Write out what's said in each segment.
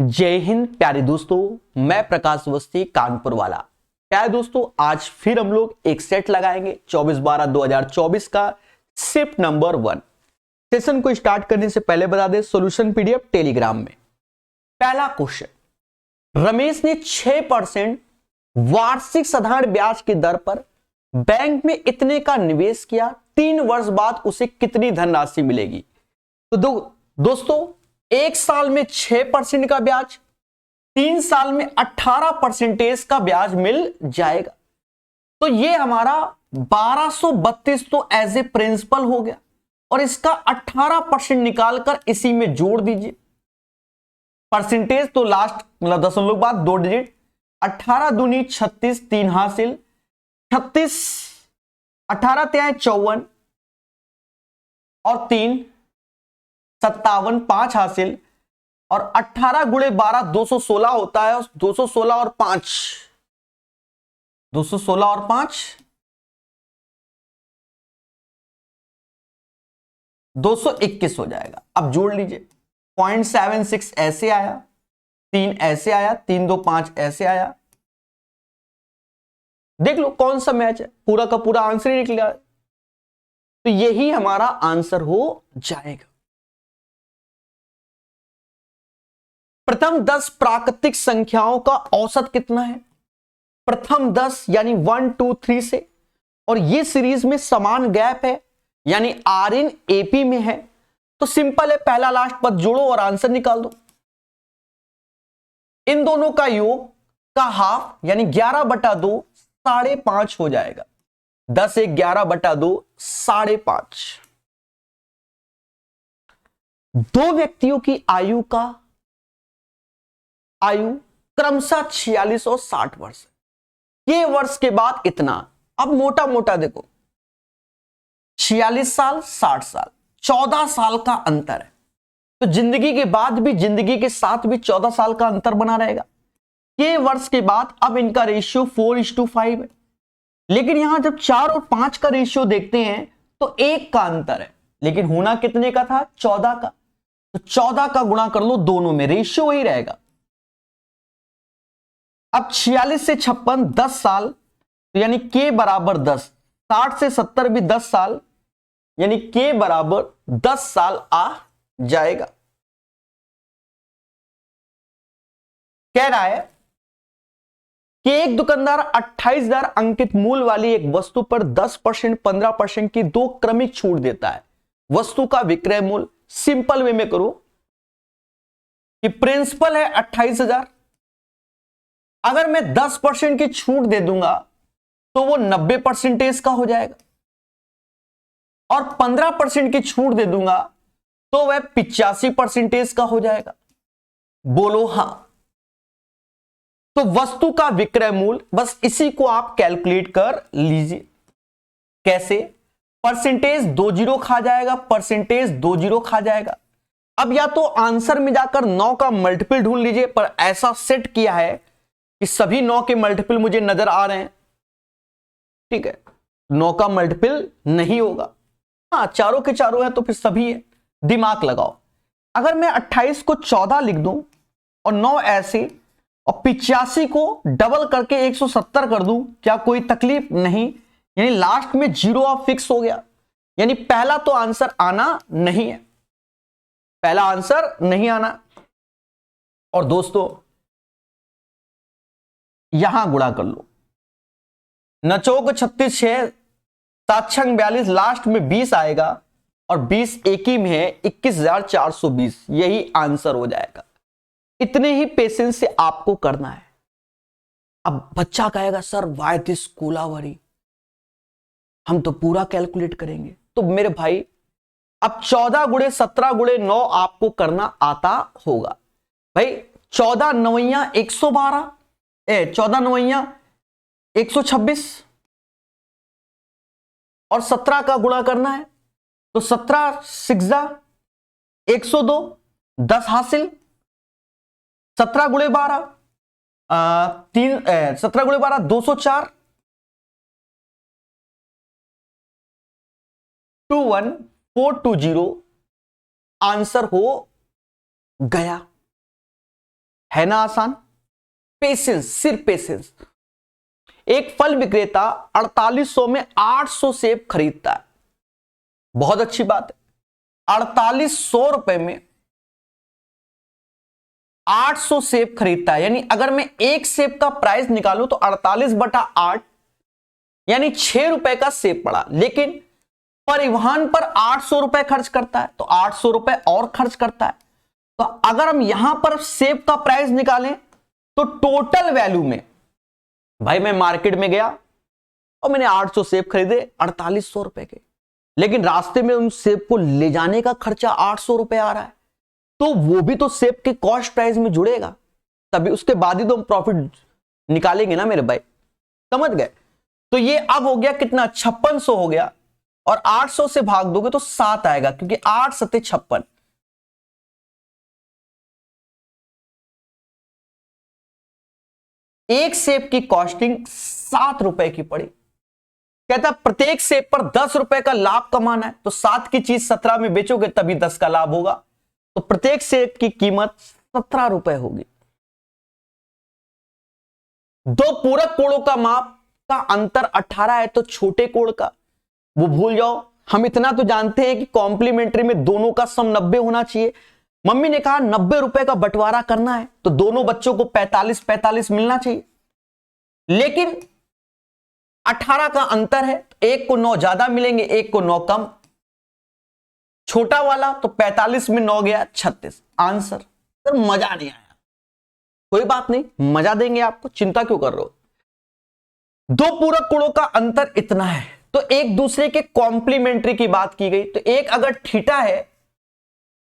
जय हिंद प्यारे दोस्तों, मैं प्रकाश अवस्थी कानपुर वाला। प्यारे दोस्तों, आज फिर हम लोग एक सेट लगाएंगे 24/12/2024 का शिफ्ट नंबर 1। सेशन को स्टार्ट करने से पहले बता दें, सॉल्यूशन पीडीएफ टेलीग्राम में। पहला क्वेश्चन, रमेश ने 6% वार्षिक साधारण ब्याज की दर पर बैंक में इतने का निवेश किया, 3 वर्ष बाद उसे कितनी धनराशि मिलेगी? तो दोस्तों, एक साल में 6% का ब्याज, 3 साल में 18% का ब्याज मिल जाएगा। तो ये हमारा 1232 तो एज ए प्रिंसिपल हो गया और इसका 18% निकालकर इसी में जोड़ दीजिए। परसेंटेज तो लास्ट मतलब दशमलव बाद 2 डिजिट, 18 दूनी 36, 3 हासिल, 36, 18 त्याय 54 और 3 57, 5 हासिल और 18 गुणे 12 216 होता है। 216 और 5 216 और 5 221 हो जाएगा। अब जोड़ लीजिए, 0.76 ऐसे आया, 3 ऐसे आया, 3 2 5 ऐसे आया। देख लो कौन सा मैच है, पूरा का पूरा आंसर ही निकला। तो यही हमारा आंसर हो जाएगा। प्रथम 10 प्राकृतिक संख्याओं का औसत कितना है? प्रथम 10 यानी 1 2 3 से, और ये सीरीज में समान गैप है यानी आर इन एपी में है। तो सिंपल है, पहला लास्ट पद जोड़ो और आंसर निकाल दो। इन दोनों का योग का हाफ यानी 11/2 5.5 हो जाएगा। 10 1 11/2 5.5। दो व्यक्तियों की आयु क्रमशः 46 और 60 वर्ष। ये वर्ष के बाद इतना। अब मोटा मोटा देखो, 46 साल 60 साल, 14 साल का अंतर है। तो जिंदगी के बाद भी, जिंदगी के साथ भी 14 साल का अंतर बना रहेगा। ये वर्ष के बाद अब इनका रेशियो 4:5 है। लेकिन यहां जब 4 और 5 का रेशियो देखते हैं तो 1 का अंतर है, लेकिन होना कितने का था? 14 का। तो 14 का गुणा कर लो दोनों में, रेशियो वही रहेगा। अब 46 से 56 10 साल, तो यानी के बराबर 10। 60 से 70 भी 10 साल, यानी के बराबर 10 साल आ जाएगा। कह रहा है कि एक दुकानदार 28,000 अंकित मूल्य वाली एक वस्तु पर 10%, 15% की 2 क्रमिक छूट देता है। वस्तु का विक्रय मूल्य, सिंपल वे में करो कि प्रिंसिपल है 28,000, अगर मैं 10% की छूट दे दूंगा तो वो 90% का हो जाएगा, और 15% की छूट दे दूंगा तो वह 85% का हो जाएगा। बोलो हां। तो वस्तु का विक्रय मूल्य, बस इसी को आप कैलकुलेट कर लीजिए। कैसे? परसेंटेज 2 जीरो खा जाएगा, परसेंटेज 2 जीरो खा जाएगा। अब या तो आंसर में जाकर 9 का मल्टीपल ढूंढ लीजिए, पर ऐसा सेट किया है कि सभी 9 के मल्टीपल मुझे नजर आ रहे हैं। ठीक है, 9 का मल्टीपल नहीं होगा। हाँ, चारों के चारों है तो फिर सभी है। दिमाग लगाओ, अगर मैं 28 को 14 लिख दूं और 9 ऐसे, और 85 को डबल करके 170 कर दूं, क्या कोई तकलीफ नहीं? यानी लास्ट में जीरो ऑफ फिक्स हो गया, यानी पहला तो आंसर आना नहीं है, पहला आंसर नहीं आना। और दोस्तों यहां गुणा कर लो, नचोक 36 6 7 6 42, लास्ट में 20 आएगा और 20 एक ही में है, 21,420। यही आंसर हो जाएगा। इतने ही पेशेंस से आपको करना है। अब बच्चा कहेगा सर व्हाई दिस कोलावरी, हम तो पूरा कैलकुलेट करेंगे। तो मेरे भाई, अब 14 गुणे 17 गुणे 9 आपको करना आता होगा। भाई 14 नवैया 112, 14 नवैया 126 और 17 का गुणा करना है, तो 17 सिक्सा 102, 10 हासिल। 17 गुणे 12 17 गुणे 12 204, 21420 आंसर हो गया। है ना आसान? पेशेंस, सिर्फ पेशेंस। एक फल विक्रेता 4800 में 800 सेब खरीदता है, बहुत अच्छी बात है। 4800 रुपए में 800 सेब खरीदता है, यानी अगर मैं एक सेब का प्राइस निकालूं तो 48/8 यानी 6 रुपए का सेब पड़ा, लेकिन परिवहन पर 800 रुपए खर्च करता है, तो 800 रुपए और खर्च करता है। तो अगर हम यहां पर सेब का प्राइस निकालें तो टोटल वैल्यू में, भाई मैं मार्केट में गया और मैंने 800 सेब खरीदे 4800 रुपए के, लेकिन रास्ते में उन सेब को ले जाने का खर्चा 800 रुपए आ रहा है, तो वो भी तो सेब के कॉस्ट प्राइस में जुड़ेगा, तभी उसके बाद ही तो हम प्रॉफिट निकालेंगे ना मेरे भाई, समझ गए? तो ये अब हो गया कितना, 5600 हो गया, और 800 से भाग दोगे तो 7 आएगा, क्योंकि 8 सत्ते 56। एक सेब की कॉस्टिंग 7 रुपए की पड़ी। कहता प्रत्येक सेब पर 10 रुपए का लाभ कमाना है, तो 7 की चीज 17 में बेचोगे तभी 10 का लाभ होगा, तो प्रत्येक सेब की कीमत 17 रुपए होगी। दो पूरक कोणों का माप का अंतर 18 है, तो छोटे कोण का वो भूल जाओ। हम इतना तो जानते हैं कि कॉम्प्लीमेंट्री में दोनों का सम 90 होना चाहिए। मम्मी ने कहा 90 रुपए का बंटवारा करना है, तो दोनों बच्चों को 45-45 मिलना चाहिए, लेकिन 18 का अंतर है, एक को 9 ज्यादा मिलेंगे, एक को 9 कम। छोटा वाला तो 45 में 9 गया 36 आंसर। सर मजा नहीं आया, कोई बात नहीं, मजा देंगे आपको, चिंता क्यों कर रहे हो। दो पूरक कोणों का अंतर इतना है, तो एक दूसरे के कॉम्प्लीमेंट्री की बात की गई, तो एक अगर थीटा है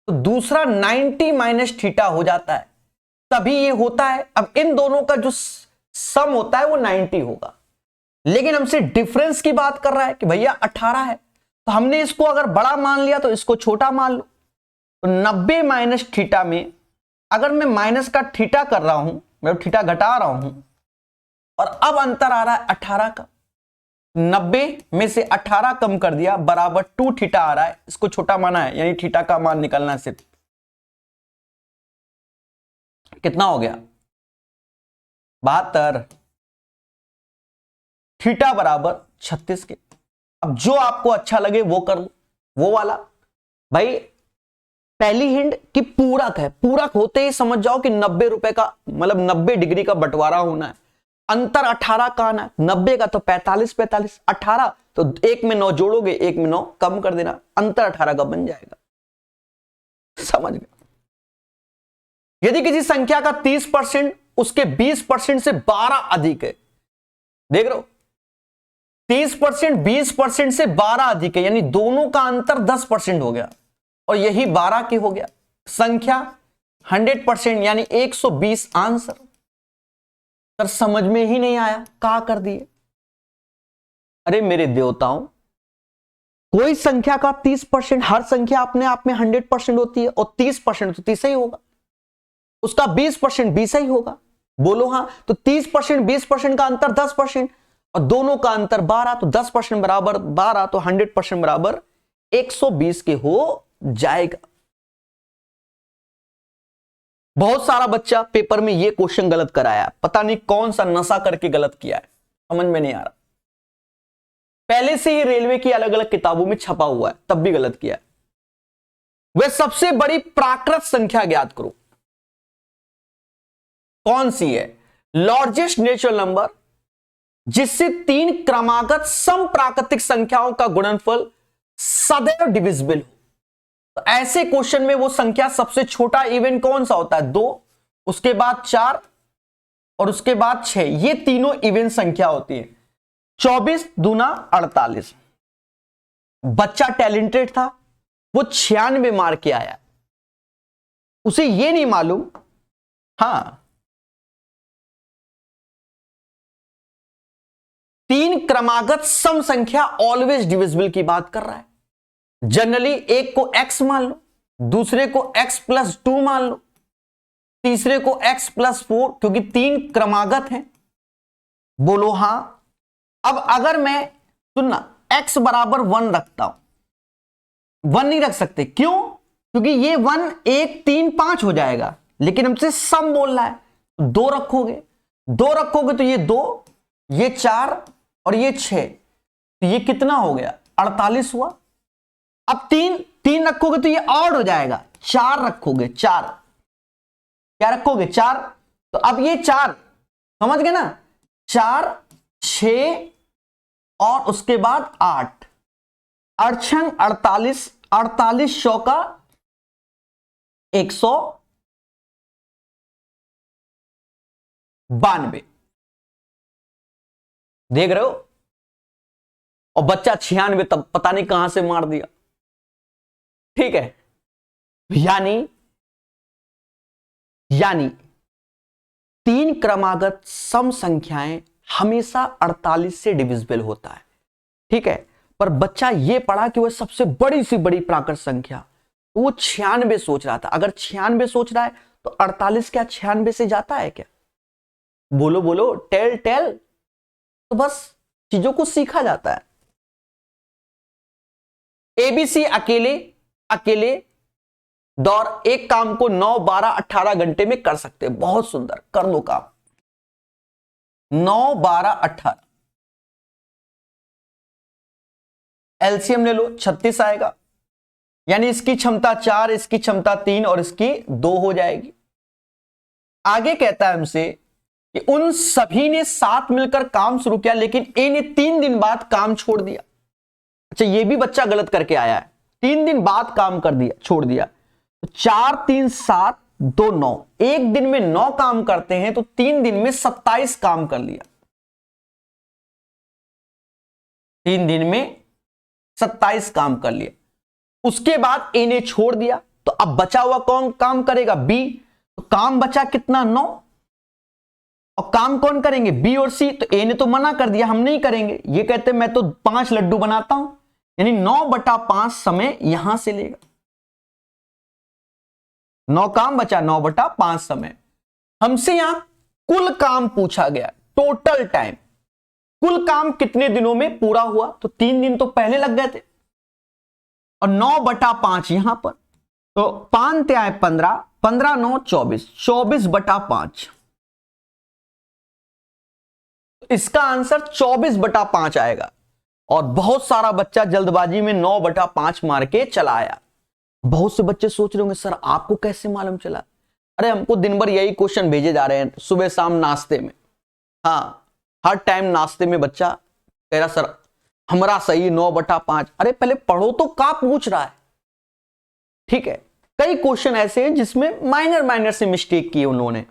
तो दूसरा 90 माइनस थीटा हो जाता है, तभी ये होता है। अब इन दोनों का जो सम होता है वो 90 होगा, लेकिन हमसे डिफरेंस की बात कर रहा है कि भैया 18 है, तो हमने इसको अगर बड़ा मान लिया तो इसको छोटा मान लो। तो 90 माइनस थीटा में अगर मैं माइनस का थीटा कर रहा हूं, मैं थीटा घटा रहा हूं, और अब अंतर आ रहा है 18 का, 90 में से 18 कम कर दिया बराबर 2 थीटा आ रहा है, इसको छोटा माना है, यानी थीटा का मान निकलना है सिर्फ। कितना हो गया 72, थीटा बराबर 36 के। अब जो आपको अच्छा लगे वो कर लो, वो वाला। भाई पहली हिंट कि पूरक है, पूरक होते ही समझ जाओ कि 90 रुपए का मतलब 90 डिग्री का बंटवारा होना है, अंतर 18 का आना है, 90 का तो 45-45, 18 तो एक में 9 जोड़ोगे, एक में 9 कम कर देना, अंतर 18 का बन जाएगा, समझ गए। यदि किसी संख्या का 30% उसके 20% से 12 अधिक है, देख रहे हो 30% 20% से 12 अधिक है, यानी दोनों का अंतर 10% हो गया, और यही 12 की हो गया। संख्या 100% यानी 120 आंसर। सर समझ में ही नहीं आया, क्या कर दिए। अरे मेरे देवताओं, कोई संख्या का 30%, हर संख्या अपने आप में 100% होती है, और 30% तो 30 ही होगा, उसका 20% 20 ही होगा, बोलो हाँ। तो 30% 20% का अंतर 10%, और दोनों का अंतर 12, तो 10% बराबर 12, तो 100% बराबर 120 के हो जाएगा। बहुत सारा बच्चा पेपर में ये क्वेश्चन गलत कराया, पता नहीं कौन सा नशा करके गलत किया है, समझ में नहीं आ रहा। पहले से ही रेलवे की अलग अलग किताबों में छपा हुआ है, तब भी गलत किया है। वह सबसे बड़ी प्राकृत संख्या ज्ञात करो, कौन सी है? लार्जेस्ट नेचुरल नंबर जिससे 3 क्रमागत सम प्राकृतिक संख्याओं का गुणनफल सदैव डिविजिबल हो। तो ऐसे क्वेश्चन में वो संख्या सबसे छोटा इवन कौन सा होता है? 2, उसके बाद 4 और उसके बाद 6, ये तीनों इवन संख्या होती है। 24 दूना 48। बच्चा टैलेंटेड था, वो 96 मार के आया, उसे ये नहीं मालूम, हाँ 3 क्रमागत सम संख्या ऑलवेज डिविजिबल की बात कर रहा है। जनरली एक को x मान लो, दूसरे को x+2 मान लो, तीसरे को x+4, क्योंकि 3 क्रमागत हैं, बोलो हां। अब अगर मैं सुनना x बराबर 1 रखता हूं, 1 नहीं रख सकते, क्यों? क्योंकि ये 1 1 3 5 हो जाएगा, लेकिन हमसे सम बोल रहा है, दो रखोगे, दो रखोगे तो ये दो, ये 4 और ये 6, तो ये कितना हो गया, 48 हुआ। अब तीन रखोगे तो ये ऑड हो जाएगा, 4 रखोगे, 4 क्या रखोगे, 4। तो अब ये 4 समझ गए ना, 4 6 और उसके बाद 8, अड़छंग 48, 48 चौका 192, देख रहे हो। और बच्चा 96 तब पता नहीं कहां से मार दिया, ठीक है। यानी 3 क्रमागत सम संख्याएं हमेशा 48 से डिविजिबल होता है, ठीक है। पर बच्चा ये पढ़ा कि वह सबसे बड़ी सी बड़ी प्राकृत संख्या, वो 96 सोच रहा था। अगर 96 सोच रहा है तो 48 क्या 96 से जाता है क्या? बोलो बोलो, टेल टेल। तो बस चीजों को सीखा जाता है। एबीसी अकेले दौर एक काम को 9 12 18 घंटे में कर सकते हैं। बहुत सुंदर, कर लो काम। 9 12 18, एलसीएम ले लो, 36 आएगा। यानी इसकी क्षमता 4, इसकी क्षमता 3 और इसकी 2 हो जाएगी। आगे कहता है हमसे कि उन सभी ने साथ मिलकर काम शुरू किया, लेकिन ए ने 3 दिन बाद काम छोड़ दिया। अच्छा, ये भी बच्चा गलत करके आया है, 3 दिन बाद काम कर दिया, छोड़ दिया। तो 4 3 7 2 9, एक दिन में 9 काम करते हैं तो 3 दिन में 27 काम कर लिया। 3 दिन में 27 काम कर लिया। उसके बाद ए ने छोड़ दिया, तो अब बचा हुआ कौन काम करेगा, बी। तो काम बचा कितना, 9। और काम कौन करेंगे, बी और सी। तो ए ने तो मना कर दिया, हम नहीं करेंगे। ये कहते मैं तो 5 लड्डू बनाता हूं, यानी 9/5 समय यहां से लेगा। 9 काम बचा, 9/5 समय। हमसे यहां कुल काम पूछा गया, टोटल टाइम, कुल काम कितने दिनों में पूरा हुआ। तो 3 दिन तो पहले लग गए थे, और 9/5 यहां पर, तो 5 त्याय 15, 15 9 24, 24/5। इसका आंसर 24/5 आएगा। और बहुत सारा बच्चा जल्दबाजी में 9/5 मार के चला आया। बहुत से बच्चे सोच रहे होंगे सर आपको कैसे मालूम चला? अरे हमको दिन भर यही क्वेश्चन भेजे जा रहे हैं, सुबह शाम नाश्ते में। हाँ, हर टाइम नाश्ते में बच्चा कह रहा सर हमारा सही 9/5। अरे पहले पढ़ो तो क्या पूछ रहा है, ठीक है। कई क्वेश्चन ऐसे हैं जिसमें माइनर से मिस्टेक की उन्होंने।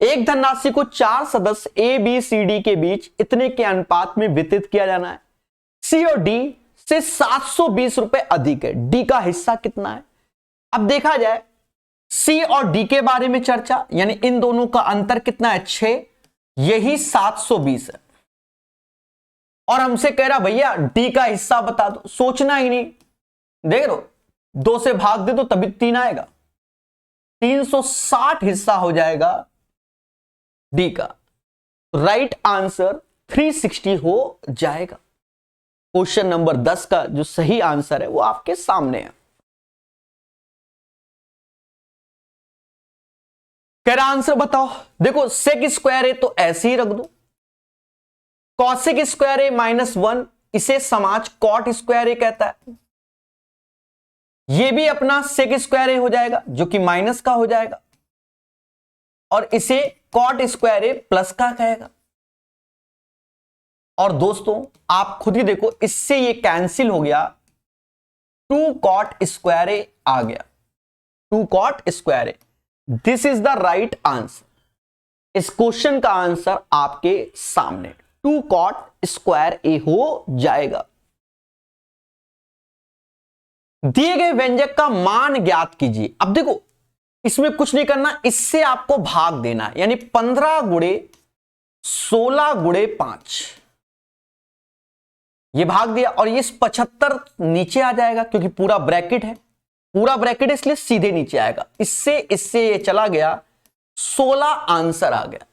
एक धनराशि को 4 सदस्य ए बी सी डी के बीच इतने के अनुपात में वितरित किया जाना है। सी और डी से 720 रुपए अधिक है, डी का हिस्सा कितना है? अब देखा जाए सी और डी के बारे में चर्चा, यानी इन दोनों का अंतर कितना है, 6, यही 720 है। और हमसे कह रहा भैया डी का हिस्सा बता दो, सोचना ही नहीं, देख लो 2 से भाग दे तो तभी 3 आएगा, 360 हिस्सा हो जाएगा डी का। राइट आंसर 360 हो जाएगा। क्वेश्चन नंबर 10 का जो सही आंसर है वो आपके सामने है। कह रहा आंसर बताओ। देखो सेक स्क्वायर है तो ऐसे ही रख दो, कॉसेक स्क्वायर है -1, इसे समाज कॉट स्क्वायर ए कहता है। ये भी अपना सेक स्क्वायर ए हो जाएगा जो कि माइनस का हो जाएगा, और इसे कॉट स्क्वायर ए प्लस का कहेगा। और दोस्तों आप खुद ही देखो, इससे ये कैंसिल हो गया, 2 कॉट स्क्वायर ए आ गया, 2 cot square a. This is the right answer. इस क्वेश्चन का आंसर आपके सामने 2 कॉट स्क्वायर ए हो जाएगा। दिए गए व्यंजक का मान ज्ञात कीजिए। अब देखो इसमें कुछ नहीं करना, इससे आपको भाग देना है, यानी 15 गुणे 16 गुणे 5, ये भाग दिया। और ये 75 नीचे आ जाएगा क्योंकि पूरा ब्रैकेट है, पूरा ब्रैकेट इसलिए सीधे नीचे आएगा। इससे ये चला गया, 16 आंसर आ गया।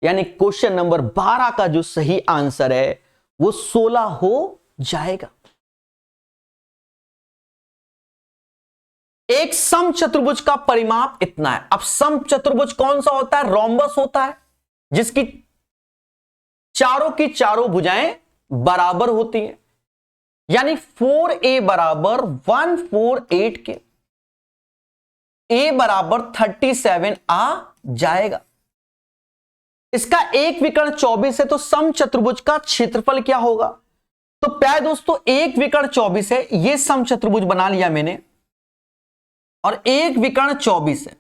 यानी क्वेश्चन नंबर 12 का जो सही आंसर है वो 16 हो जाएगा। एक समचतुर्भुज का परिमाप इतना है। अब समचतुर्भुज कौन सा होता है? रोम्बस होता है, जिसकी चारों की चारों भुजाएं बराबर होती हैं, यानी 4a बराबर 148 के a बराबर 37 आ जाएगा। इसका एक विकर्ण 24 है, तो समचतुर्भुज का क्षेत्रफल क्या होगा? तो प्यारे दोस्तों, एक विकर्ण 24 है, यह समचतुर्भुज बना लिया मैंने, और एक विकर्ण 24 है,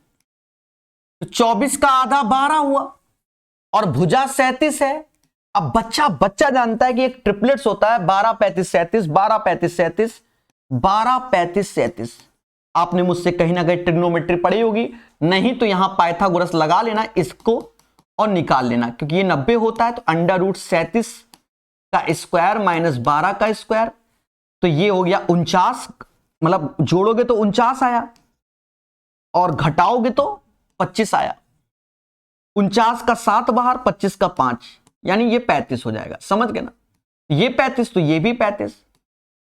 तो 24 का आधा 12 हुआ, और भुजा 37 है। अब बच्चा जानता है कि एक ट्रिपलेट्स होता है 12 35 37, 12 35 37, 12 35 37। आपने मुझसे कहीं ना कहीं ट्रिग्नोमेट्री पढ़ी होगी, नहीं तो यहां पाइथागोरस लगा लेना इसको और निकाल लेना, क्योंकि ये 90 होता है, तो अंडर रूट 37 का स्क्वायर माइनस 12 का स्क्वायर, तो ये हो गया 49, मतलब जोड़ोगे तो 49 आया और घटाओगे तो 25 आया। 49 का 7 बाहर, 25 का 5, यानी ये 35 हो जाएगा। समझ गए ना? ये 35 तो ये भी 35,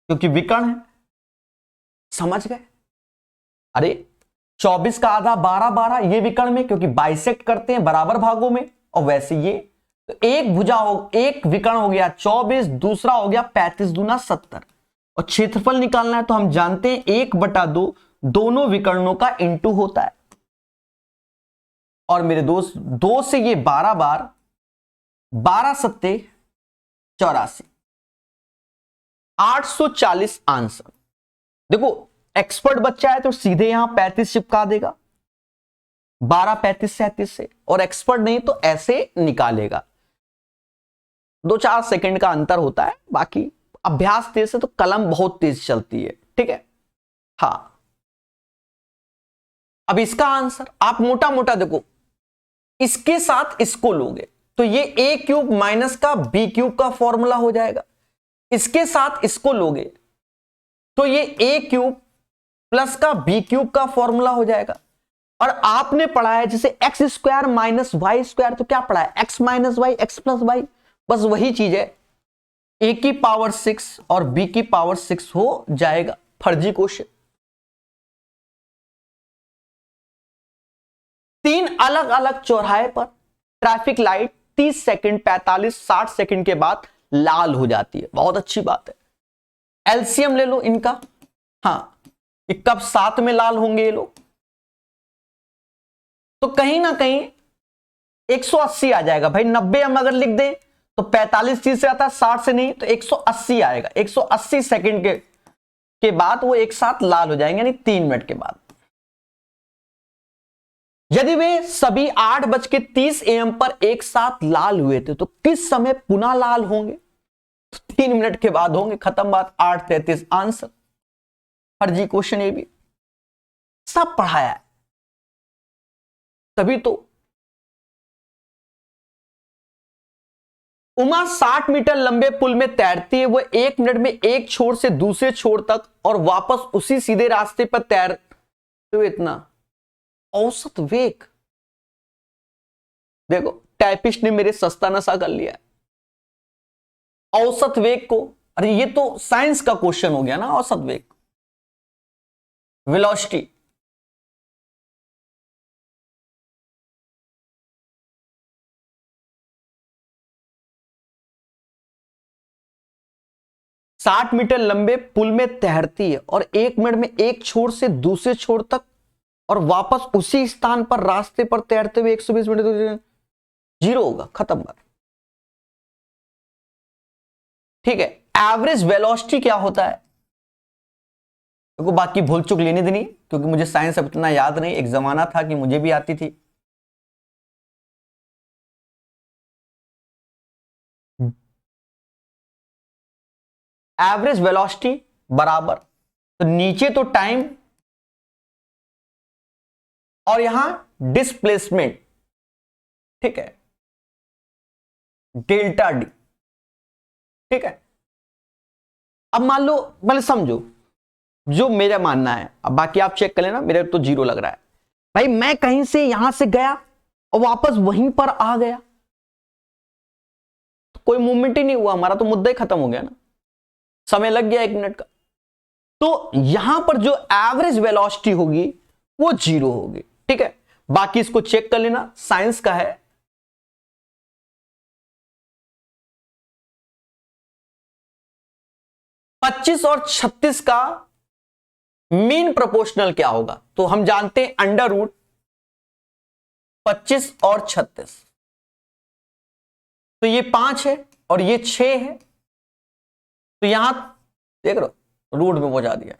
क्योंकि विकर्ण है। समझ गए? अरे 24 का आधा 12 12, ये विकर्ण में, क्योंकि बाइसेक्ट करते हैं बराबर भागों में, और वैसे ये तो एक भुजा हो, एक विकर्ण हो गया 24, दूसरा हो गया 35 दूना 70, और क्षेत्रफल निकालना है तो हम जानते हैं 1/2 दोनों विकर्णों का इंटू होता है। और मेरे दोस्त 2 से ये 12 बार, 12 सत्ते 84, 840 आंसर। देखो एक्सपर्ट बच्चा है तो सीधे यहां 35 चिपका देगा 12 35 37 से, और एक्सपर्ट नहीं तो ऐसे निकालेगा। 2-4 सेकंड का अंतर होता है, बाकी अभ्यास तेज से तो कलम बहुत तेज चलती है। ठीक है? हाँ, अब इसका आंसर आप मोटा मोटा देखो, इसके साथ इसको लोगे तो ये a क्यूब माइनस का b क्यूब का फॉर्मूला हो जाएगा। इसके साथ इसको लोगे तो ये a क्यूब प्लस का b क्यूब का फॉर्मूला हो जाएगा। और आपने पढ़ा है जैसे x square minus y square, तो क्या पढ़ा है? X minus y, x plus y, बस वही चीज है। a की पावर 6 और b की पावर 6 हो जाएगा। फर्जी क्वेश्चन। 3 अलग अलग चौराहे पर ट्रैफिक लाइट 30 सेकंड 45 60 सेकंड के बाद लाल हो जाती है। बहुत अच्छी बात है। एलसीएम ले लो इनका। हाँ, ये कब साथ में लाल होंगे ये लोग? तो कहीं ना कहीं 180 आ जाएगा भाई। 90 हम अगर लिख दें तो 45 चीज से आता है, 60 से नहीं, तो 180 आएगा। 180 सेकंड के बाद वो एक साथ लाल हो जाएंगे, यानी 3 मिनट के बाद। यदि वे सभी 8:30 AM पर एक साथ लाल हुए थे तो किस समय पुनः लाल होंगे? तो 3 मिनट के बाद होंगे। खत्म बात। 8:33 आंसर। फर्जी क्वेश्चन ये भी सब पढ़ाया है तभी तो। उमा 60 मीटर लंबे पुल में तैरती है। वह 1 मिनट में एक छोर से दूसरे छोर तक और वापस उसी सीधे रास्ते पर तैरते हुए इतना औसत वेग। देखो टाइपिस्ट ने मेरे सस्ता नशा कर लिया है। औसत वेग को, अरे ये तो साइंस का क्वेश्चन हो गया ना। औसत वेग, वेलोसिटी। साठ मीटर लंबे पुल में तैरती है और 1 मिनट में एक छोर से दूसरे छोर तक और वापस उसी स्थान पर रास्ते पर तैरते हुए 120 मीटर। जीरो होगा। खत्म बात। ठीक है, एवरेज वेलोसिटी क्या होता है? देखो बाकी भूल चुक लेने देनी, क्योंकि मुझे साइंस अब इतना याद नहीं। एक जमाना था कि मुझे भी आती थी। एवरेज वेलोसिटी बराबर, तो नीचे तो टाइम और यहां डिस्प्लेसमेंट। ठीक है, डेल्टा डी। ठीक है, अब मान लो, पहले समझो जो मेरा मानना है। अब बाकी आप चेक कर लेना, मेरे तो जीरो लग रहा है। भाई मैं कहीं से यहां से गया और वापस वहीं पर आ गया, तो कोई मूवमेंट ही नहीं हुआ, हमारा तो मुद्दा ही खत्म हो गया ना। समय लग गया 1 मिनट का। तो यहां पर जो एवरेज वेलोसिटी होगी वो 0 होगी। ठीक है, बाकी इसको चेक कर लेना, साइंस का है। पच्चीस और 36 का मीन प्रोपोर्शनल क्या होगा? तो हम जानते हैं अंडर रूट 25 और 36, तो ये 5 है और ये 6 है, तो यहां देख रहे रूट में पहुंचा दिया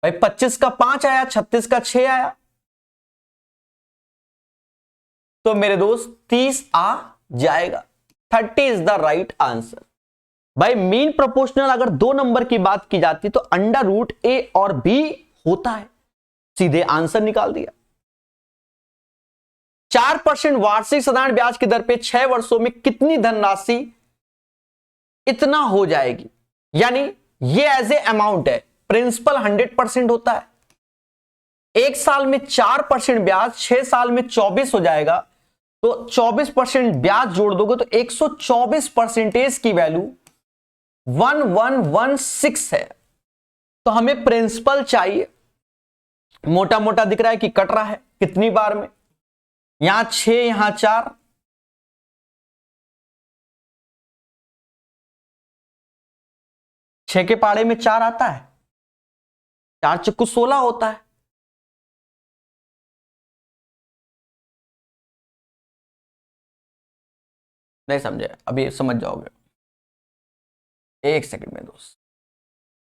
भाई। 25 का 5 आया, 36 का 6 आया, तो मेरे दोस्त 30 आ जाएगा। 30 इज द राइट आंसर। भाई मीन प्रोपोर्शनल अगर 2 नंबर की बात की जाती तो अंडर रूट ए और बी होता है, सीधे आंसर निकाल दिया। 4% वार्षिक साधारण ब्याज की दर पे 6 वर्षों में कितनी धनराशि इतना हो जाएगी? यानी ये एज ए अमाउंट है, प्रिंसिपल 100% होता है, एक साल में 4% ब्याज, 6 साल में 24 हो जाएगा, तो 24% ब्याज जोड़ दोगे तो 124% की वैल्यू 1116 है। तो हमें प्रिंसिपल चाहिए, मोटा मोटा दिख रहा है कि कट रहा है कितनी बार में, यहां 6 यहां 4, छह के पाड़े में 4 आता है, 4 चक्कू 16 होता है। नहीं समझे? अभी समझ जाओगे, एक सेकंड में दोस्त,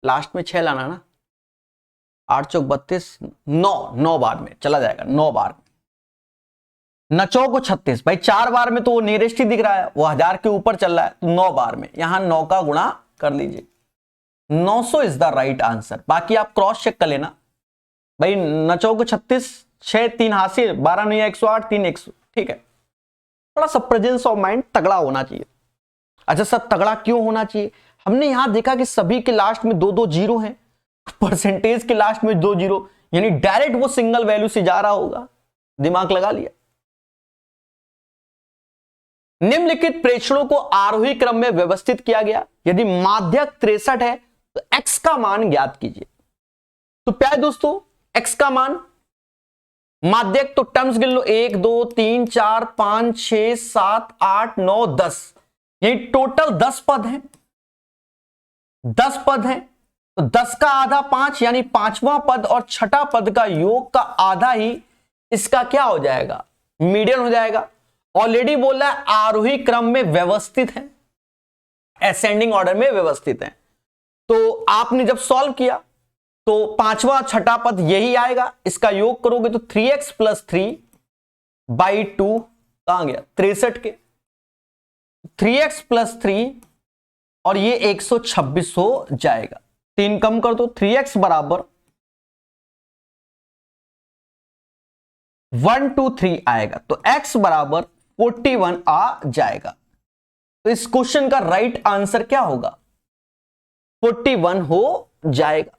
लास्ट में 6 लाना ना, 8 चौक 32, 9 बार में चला जाएगा, 9 बार में। नचो को 36, भाई 4 बार में तो वो नियरेस्ट ही दिख रहा है, वो 1000 के ऊपर चल रहा है, तो 9 बार में, यहां 9 का गुणा कर लीजिए, 900 इज द राइट आंसर। बाकी आप क्रॉस चेक कर लेना भाई, नचो को 36, 6 3 हासिल, 12 नहीं 108, 3 100, ठीक है। थोड़ा सा प्रेजेंस ऑफ माइंड तगड़ा होना चाहिए। अच्छा सर तगड़ा क्यों होना चाहिए? हमने यहां देखा कि सभी के लास्ट में 2 2 जीरो हैं, परसेंटेज के लास्ट में 2 जीरो, यानी डायरेक्ट वो सिंगल वैल्यू से जा रहा होगा, दिमाग लगा लिया। निम्नलिखित प्रेक्षणों को आरोही क्रम में व्यवस्थित किया गया, यदि माध्यक 63 है तो x का मान ज्ञात कीजिए। तो प्यारे दोस्तों x का मान, माध्यक तो टर्म्स गिन लो, 1 2 3 4 5 6 7 8 9 10, यही टोटल 10 पद हैं, 10 पद हैं, तो 10 का आधा 5, यानी 5वां पद और छठा पद का योग का आधा ही इसका क्या हो जाएगा? मीडियन हो जाएगा। ऑलरेडी बोला है आरोही क्रम में व्यवस्थित है, असेंडिंग ऑर्डर में व्यवस्थित है। तो आपने जब सॉल्व किया तो 5वां छठा पद यही आएगा, इसका योग करोगे तो 3x + 3/2 कहां गया? 63 के 3x + 3 और ये 126 हो जाएगा। 3 कम कर दो, 3x बराबर 123 आएगा, तो x बराबर 41 आ जाएगा। तो इस क्वेश्चन का राइट आंसर क्या होगा? 41 हो जाएगा।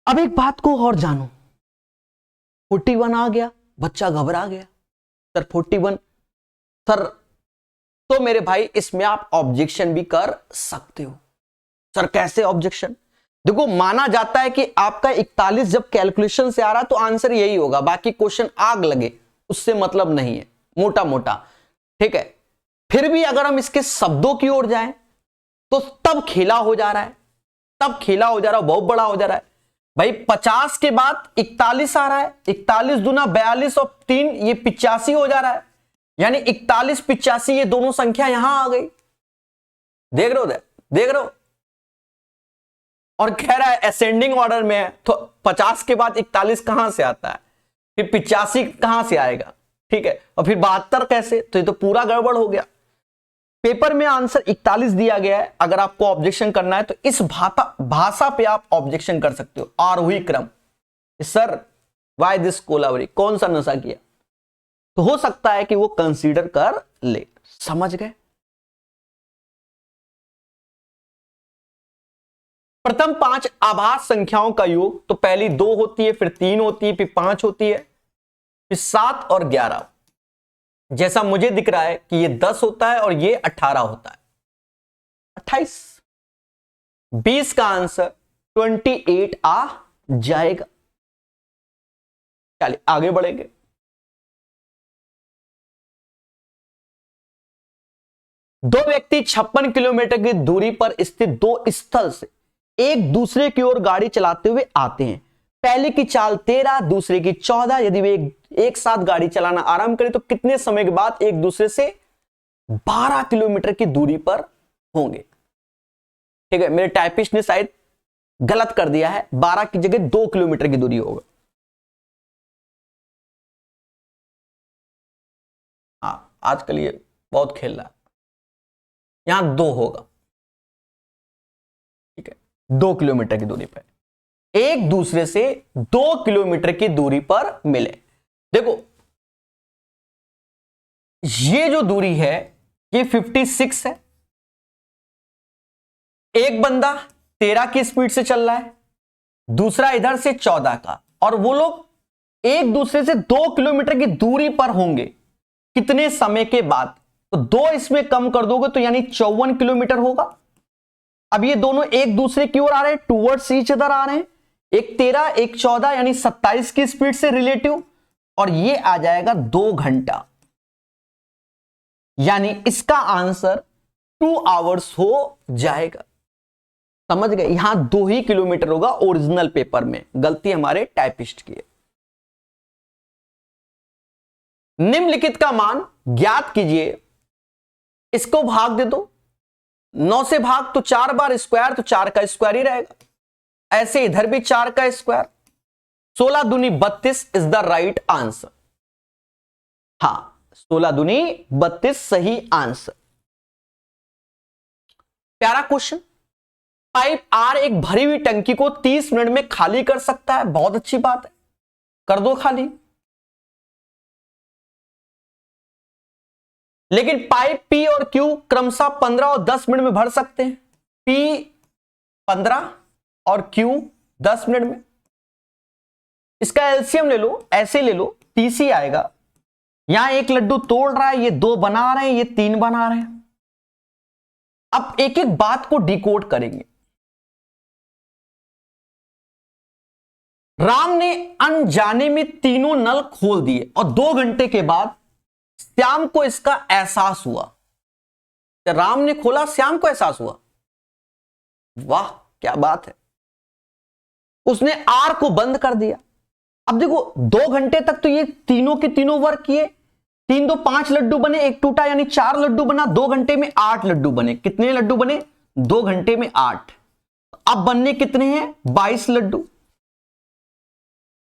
अब एक बात को और जानो, 41 आ गया, बच्चा घबरा गया, सर 41 सर, तो मेरे भाई इसमें आप ऑब्जेक्शन भी कर सकते हो। सर कैसे ऑब्जेक्शन? देखो माना जाता है कि आपका 41 जब कैलकुलेशन से आ रहा तो आंसर यही होगा, बाकी क्वेश्चन आग लगे उससे मतलब नहीं है, मोटा मोटा, ठीक है। फिर भी अगर हम इसके शब्दों की ओर जाएं तो तब खेला हो जा रहा है, तब खेला हो जा रहा है, बहुत बड़ा हो जा रहा है भाई। 50 के बाद 41 आ रहा है, 41 दूना 42 और 3 ये 85 हो जा रहा है, यानी 41 85 ये दोनों संख्या यहां आ गई, देख रहे हो, देख रहे हो। और कह रहा है असेंडिंग ऑर्डर में है, तो 50 के बाद 41 कहां से आता है, फिर 85 कहां से आएगा, ठीक है, और फिर 72 कैसे? तो ये तो पूरा गड़बड़ हो गया। पेपर में आंसर 41 दिया गया है, अगर आपको ऑब्जेक्शन करना है तो इस भाषा पे आप ऑब्जेक्शन कर सकते हो, आरोही क्रम। सर वाई दिस कोलावरी, कौन सा नशा किया? तो हो सकता है कि वो कंसीडर कर ले, समझ गए। प्रथम 5 आभास संख्याओं का योग, तो पहली 2 होती है, फिर 3 होती है, फिर 5 होती है, फिर 7 और 11। जैसा मुझे दिख रहा है कि ये 10 होता है और ये 18 होता है। 28। 20 का आंसर 28 आ जाएगा। चलिए आगे बढ़ेंगे। दो व्यक्ति 56 किलोमीटर की दूरी पर स्थित दो स्थल से एक दूसरे की ओर गाड़ी चलाते हुए आते हैं। पहले की चाल 13, दूसरे की 14। यदि वे एक साथ गाड़ी चलाना आरंभ करें तो कितने समय के बाद एक दूसरे से 12 किलोमीटर की दूरी पर होंगे? ठीक है, मेरे टाइपिस्ट ने शायद गलत कर दिया है, 12 की जगह 2 किलोमीटर की दूरी होगा। हाँ, आजकल ये बहुत खेल रहा है, यहां 2 होगा। ठीक है, 2 किलोमीटर की दूरी पर एक दूसरे से 2 किलोमीटर की दूरी पर मिले। देखो ये जो दूरी है ये 56 है। एक बंदा 13 की स्पीड से चल रहा है, दूसरा इधर से 14 का, और वो लोग एक दूसरे से 2 किलोमीटर की दूरी पर होंगे कितने समय के बाद? तो 2 इसमें कम कर दोगे तो यानी 54 किलोमीटर होगा। अब ये दोनों एक दूसरे की ओर आ रहे हैं, टूवर्ड्स ईच अदर आ रहे हैं, एक 13 एक 14 यानी 27 की स्पीड से रिलेटिव, और ये आ जाएगा 2 घंटा, यानी इसका आंसर 2 आवर्स हो जाएगा। समझ गए? यहां 2 ही किलोमीटर होगा ओरिजिनल पेपर में, गलती हमारे टाइपिस्ट की है। निम्नलिखित का मान ज्ञात कीजिए, इसको भाग दे दो, 9 से भाग तो 4 बार स्क्वायर, तो 4 का स्क्वायर ही रहेगा। ऐसे इधर भी 4 का स्क्वायर, 16 दूनी 32 इज द राइट आंसर। हां, 16 दूनी 32 सही आंसर। प्यारा क्वेश्चन। पाइप आर एक भरी हुई टंकी को 30 मिनट में खाली कर सकता है। बहुत अच्छी बात है, कर दो खाली। लेकिन पाइप पी और क्यू क्रमशः 15 और 10 मिनट में भर सकते हैं। पी 15 और क्यू 10 मिनट में। इसका एलसीएम ले लो, ऐसे ले लो, 30 ही आएगा। यहां एक लड्डू तोड़ रहा है, ये 2 बना रहे हैं, ये 3 बना रहे हैं। अब एक एक बात को डिकोड करेंगे। राम ने अनजाने में तीनों नल खोल दिए और 2 घंटे के बाद श्याम को इसका एहसास हुआ। राम ने खोला, श्याम को एहसास हुआ। वाह क्या बात है। उसने आर को बंद कर दिया। अब देखो 2 घंटे तक तो ये तीनों के तीनों वर्क किए। 3 2 5 लड्डू बने, एक टूटा, यानी 4 लड्डू बना। 2 घंटे में 8 लड्डू बने। कितने लड्डू बने? 2 घंटे में 8। अब बनने कितने हैं? 22 लड्डू।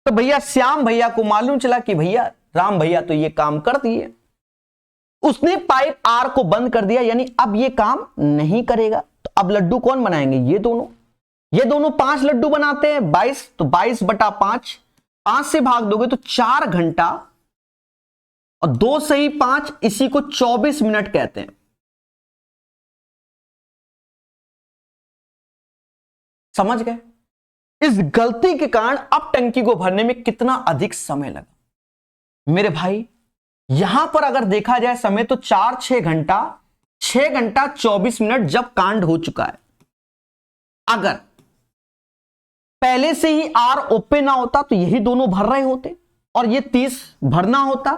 तो भैया श्याम भैया को मालूम चला कि भैया राम भैया तो ये काम कर दिए। उसने पाइप आर को बंद कर दिया, यानी अब ये काम नहीं करेगा। तो अब लड्डू कौन बनाएंगे? ये दोनों 5 लड्डू बनाते हैं। 22, तो 22/5, 5 से भाग दोगे तो 4 घंटा, और 2 सही 5, इसी को 24 मिनट कहते हैं। समझ गए? इस गलती के कारण अब टंकी को भरने में कितना अधिक समय लगा। मेरे भाई यहां पर अगर देखा जाए समय तो 6 घंटा 24 मिनट जब कांड हो चुका है। अगर पहले से ही आर ओपन ना होता तो यही दोनों भर रहे होते, और ये 30 भरना होता,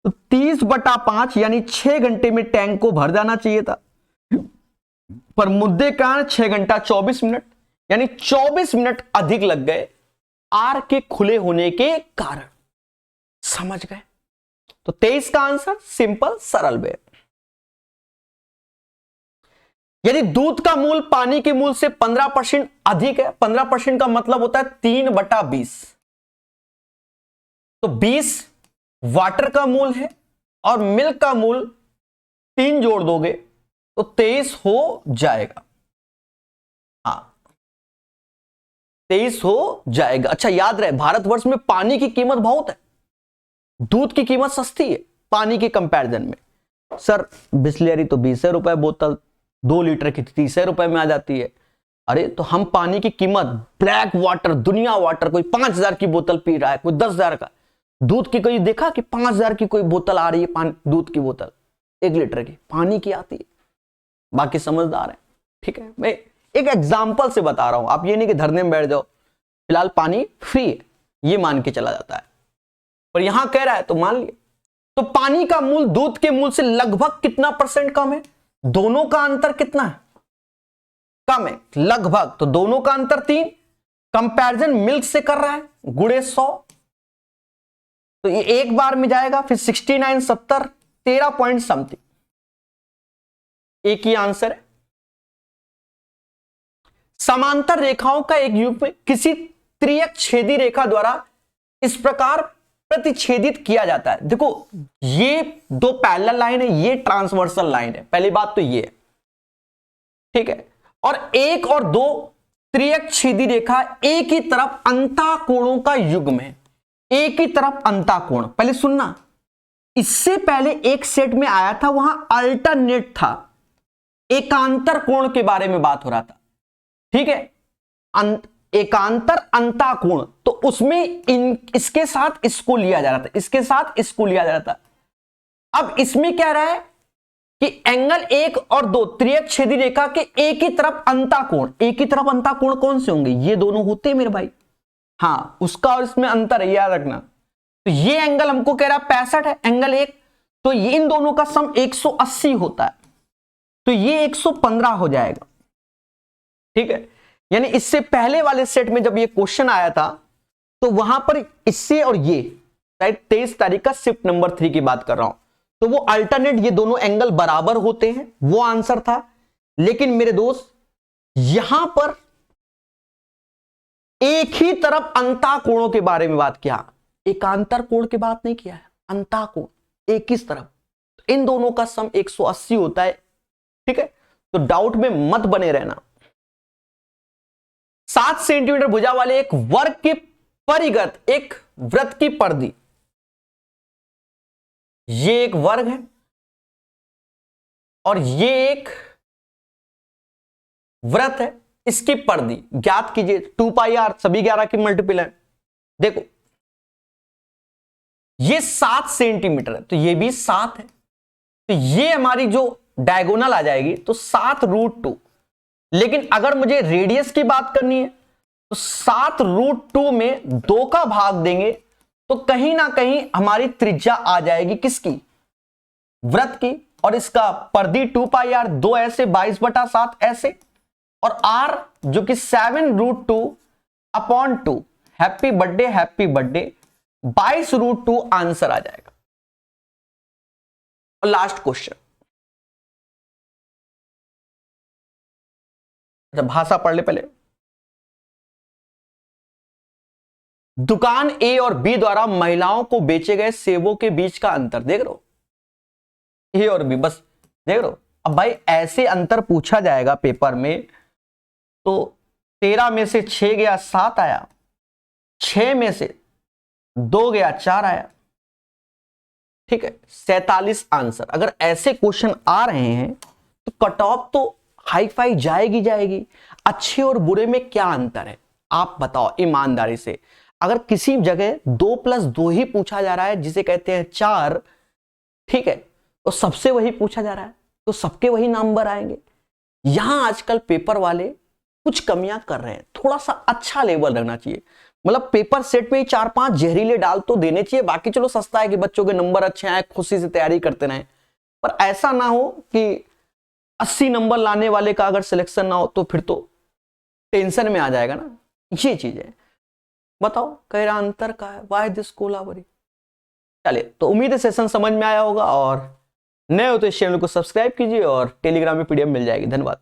तो 30/5 यानी 6 घंटे में टैंक को भर जाना चाहिए था। पर मुद्दे कारण 6 घंटा 24 मिनट, यानी 24 मिनट अधिक लग गए आर के खुले होने के कारण। समझ गए? तो 23 का आंसर सिंपल सरल वे। यदि दूध का मूल पानी के मूल से 15% अधिक है, 15% का मतलब होता है 3/20, तो 20 वाटर का मूल है, और मिल्क का मूल 3 जोड़ दोगे तो 23 हो जाएगा। हाँ 23 हो जाएगा। अच्छा याद रहे, भारतवर्ष में पानी की कीमत बहुत है, दूध की कीमत सस्ती है पानी के कंपैरिजन में। सर बिस्लेरी तो 20 रुपए बोतल, 2 लीटर की 30 रुपए में आ जाती है। अरे तो हम पानी की कीमत, ब्लैक वाटर, दुनिया वाटर, कोई 5000 की बोतल पी रहा है, कोई 10,000 का। दूध की कोई देखा कि 5000 की कोई बोतल आ रही है? पानी दूध की बोतल 1 लीटर की पानी की आती है। बाकी समझदार है, ठीक है, मैं एक एग्जाम्पल से बता रहा हूं, आप ये नहीं कि धरने में बैठ जाओ, फिलहाल पानी फ्री है ये मान के चला जाता है, पर यहां कह रहा है तो मान लिया। तो पानी का मूल दूध के मूल से लगभग कितना % कम है? दोनों का अंतर कितना है? कम है लगभग, तो दोनों का अंतर 3। कंपैरिजन मिल्क से कर रहा है, गुणे 100, तो ये एक बार में जाएगा, फिर 69 70 13 पॉइंट समथिंग, एक ही आंसर है। समांतर रेखाओं का एक युग्म किसी त्रियक छेदी रेखा द्वारा इस प्रकार प्रतिच्छेदित किया जाता है। देखो ये दो पैरेलल लाइन है, ये ट्रांसवर्सल लाइन है, पहली बात तो ये है, ठीक है। और 1 और 2 त्रियक छेदी रेखा एक ही तरफ अंतःकोणों का युग्म है, एक ही तरफ अंतःकोण। पहले सुनना, इससे पहले एक सेट में आया था, वहां अल्टरनेट था, एकांतर कोण के बारे में बात हो रहा था, ठीक है, एकांतर अंतःकोण, तो उसमें इसके साथ इसको लिया जा रहा था, इसके साथ इसको लिया जा रहा था। अब इसमें क्या रहा है कि एंगल 1 और 2 त्रियक छेदी रेखा के एक ही तरफ अंतःकोण, एक ही तरफ अंतःकोण कौन से होंगे? ये दोनों होते हैं मेरे भाई, हाँ, उसका और इसमें अंतर है, याद रखना। तो ये एंगल हमको कह रहा है 65 है, एंगल 1, तो ये इन दोनों का सम 180 होता है, तो ये 115 हो जाएगा, ठीक है। यानी इससे पहले वाले सेट में जब ये क्वेश्चन आया था, तो वहां पर इससे और ये 23 तारीख का शिफ्ट नंबर 3 की बात कर रहा हूं, तो वो अल्टरनेट, ये दोनों एंगल बराबर होते हैं, वो आंसर था। लेकिन मेरे दोस्त यहां पर एक ही तरफ अंतःकोणों के बारे में बात किया, एकांतर कोण की बात नहीं किया है, अंतःकोण एक ही तरफ, इन दोनों का सम 180 होता है, ठीक है। तो डाउट में मत बने रहना। 7 सेंटीमीटर भुजा वाले एक वर्ग के परिगत एक वृत्त की परिधि, ये एक वर्ग है और ये एक वृत्त है, इसकी परिधि ज्ञात कीजिए। 2πr सभी 11 की मल्टीपल है। देखो ये 7 सेंटीमीटर है, तो ये भी 7 है, तो ये हमारी जो डायगोनल आ जाएगी तो 7√2। लेकिन अगर मुझे रेडियस की बात करनी है तो 7√2 में 2 का भाग देंगे तो कहीं ना कहीं हमारी त्रिज्या आ जाएगी किसकी? वृत्त की। और इसका परिधि 2πr 2 ऐसे 22/7 ऐसे, और r जो कि 7√2/2। हैप्पी बर्थडे 22√2 आंसर आ जाएगा। और लास्ट क्वेश्चन, भाषा पढ़ ले पहले। दुकान ए और बी द्वारा महिलाओं को बेचे गए सेबों के बीच का अंतर देख रहे हो, ए और बी, बस देख रहे हो। अब भाई ऐसे अंतर पूछा जाएगा पेपर में, तो 13 में से 6 गया 7 आया, 6 में से 2 गया 4 आया, ठीक है, 47 आंसर। अगर ऐसे क्वेश्चन आ रहे हैं तो कट ऑफ तो हाई फाई जाएगी। अच्छे और बुरे में क्या अंतर है आप बताओ ईमानदारी से। अगर किसी जगह 2+2 ही पूछा जा रहा है, जिसे कहते हैं 4, ठीक है, तो सबसे वही पूछा जा रहा है, तो सबके वही नंबर आएंगे। यहां आजकल पेपर वाले कुछ कमियां कर रहे हैं, थोड़ा सा अच्छा लेवल रहना चाहिए। मतलब पेपर सेट में ही 4-5 जहरीले डाल तो देने चाहिए, बाकी चलो सस्ता है कि बच्चों के नंबर अच्छे आए, खुशी से तैयारी करते रहें, पर ऐसा ना हो कि 80 नंबर लाने वाले का अगर सिलेक्शन ना हो तो फिर तो टेंशन में आ जाएगा ना। ये चीज है, बताओ कह रहा अंतर का है, वाई दिस कोलावरी। चलिए, तो उम्मीद है सेशन समझ में आया होगा, और नए हो तो इस चैनल को सब्सक्राइब कीजिए और टेलीग्राम में पीडीएफ मिल जाएगी। धन्यवाद।